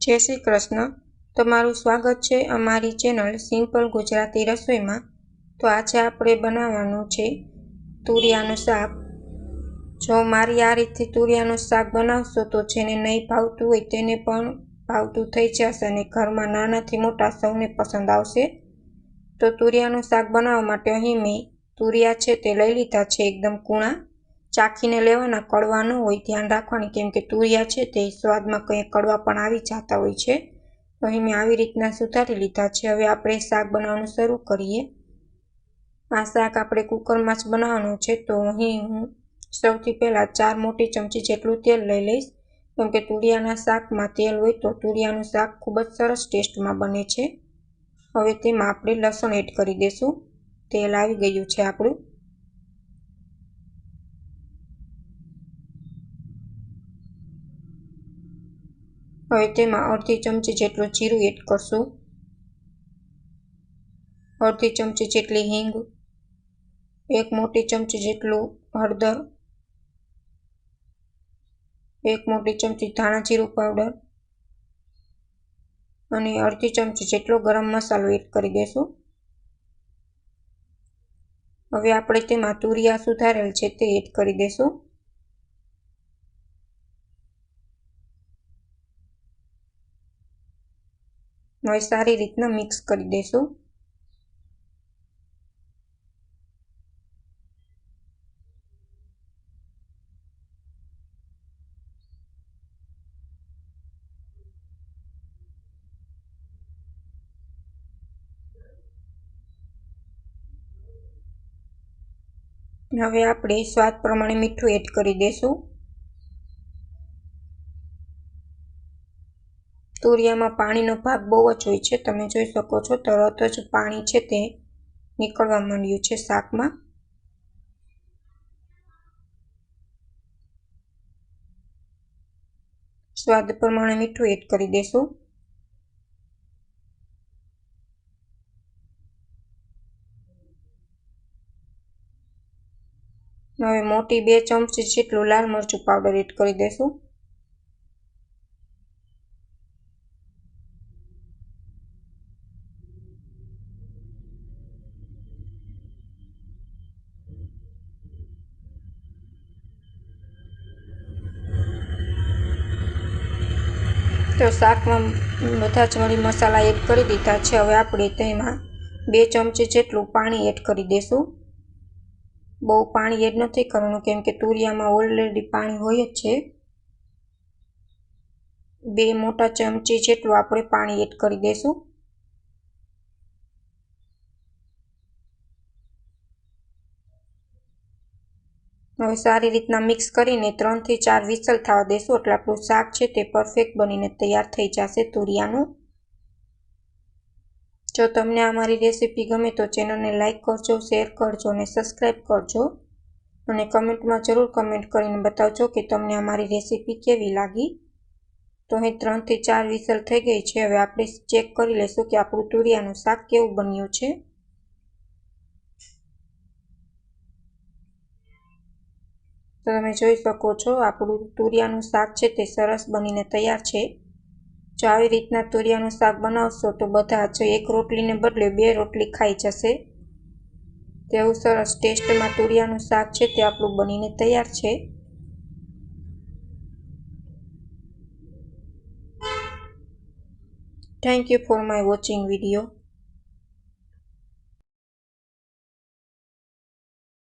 જય શ્રી કૃષ્ણ। તમારું સ્વાગત છે અમારી ચેનલ સિમ્પલ ગુજરાતી રસોઈમાં। તો આજે આપણે બનાવવાનું છે તુરિયાનું શાક। જો મારી આ રીતથી તુરિયાનું શાક બનાવશો તો જેને નહીં ભાવતું હોય તેને પણ ભાવતું થઈ જશે અને ઘરમાં નાનાથી મોટા સૌને પસંદ આવશે। તો તુરિયાનું શાક બનાવવા માટે અહીં મેં તુરિયા છે તે લઈ લીધા છે એકદમ કૂણા। ચાખીને લેવાના, કડવા ન હોય ધ્યાન રાખવાની, કેમ કે તુરિયા છે તે સ્વાદમાં કંઈ કડવા પણ આવી જતા હોય છે। તો અહીં મેં આવી રીતના સુધારી લીધા છે। હવે આપણે શાક બનાવવાનું શરૂ કરીએ। આ શાક આપણે કુકરમાં જ બનાવવાનું છે। તો અહીં હું સૌથી પહેલાં 4 મોટી ચમચી જેટલું તેલ લઈ લઈશ, કેમ કે તુરિયાના શાકમાં તેલ હોય તો તુરિયાનું શાક ખૂબ જ સરસ ટેસ્ટમાં બને છે। હવે તેમાં આપણે લસણ એડ કરી દઈશું। તેલ આવી ગયું છે આપણું। હવે તેમાં અડધી ચમચી જેટલું જીરું એડ કરશું, અડધી ચમચી જેટલી હિંગ, 1 મોટી ચમચી જેટલું હળદર, 1 મોટી ચમચી ધાણા જીરું પાવડર અને અડધી ચમચી જેટલો ગરમ મસાલો એડ કરી દઈશું। હવે આપણે તેમાં તુરિયા સુધારેલ છે તે એડ કરી દઈશું। હવે સારી રીતના મિક્સ કરી દઈશું। હવે આપણે સ્વાદ પ્રમાણે મીઠું એડ કરી દઈશું। તુરિયામાં પાણીનો ભાગ બહુ જ હોય છે, તમે જોઈ શકો છો તરત જ પાણી છે તે નીકળવા માંડ્યું છે શાકમાં। સ્વાદ પ્રમાણે મીઠું એડ કરી દઈશું। હવે મોટી 2 ચમચી જેટલું લાલ મરચું પાવડર એડ કરી દઈશું। તો શાકમાં બધા જ મરી મસાલા એડ કરી દીધા છે। હવે આપણે તેમાં 2 ચમચી જેટલું પાણી એડ કરી દઈશું। બહુ પાણી એડ નથી કરવાનું, કેમ કે તુરિયામાં ઓલરેડી પાણી હોય જ છે। 2 મોટા ચમચી જેટલું આપણે પાણી એડ કરી દઈશું। હવે સારી રીતના મિક્સ કરીને 3 થી 4 વિસલ થવા દઈશું, એટલે આપણું શાક છે તે પરફેક્ટ બનીને તૈયાર થઈ જશે તુરિયાનું। જો તમને અમારી રેસીપી ગમે તો ચેનલને લાઈક કરજો, શેર કરજો અને સબસ્ક્રાઈબ કરજો, અને કમેન્ટમાં જરૂર કમેન્ટ કરીને બતાવજો કે તમને અમારી રેસીપી કેવી લાગી। તો અહીં 3 થી 4 વિસલ થઈ ગઈ છે। હવે આપણે ચેક કરી લઈશું કે આપણું તુરિયાનું શાક કેવું બન્યું છે। તો તમે જોઈ શકો છો આપણું તુરિયાનું શાક છે તે સરસ બનીને તૈયાર છે। જો આવી રીતના તુરિયાનું શાક બનાવશો તો બધા જ 1 રોટલીને બદલે 2 રોટલી ખાઈ જશે। તેવું સરસ ટેસ્ટમાં તુરિયાનું શાક છે તે આપણું બનીને તૈયાર છે। Thank you for my watching video.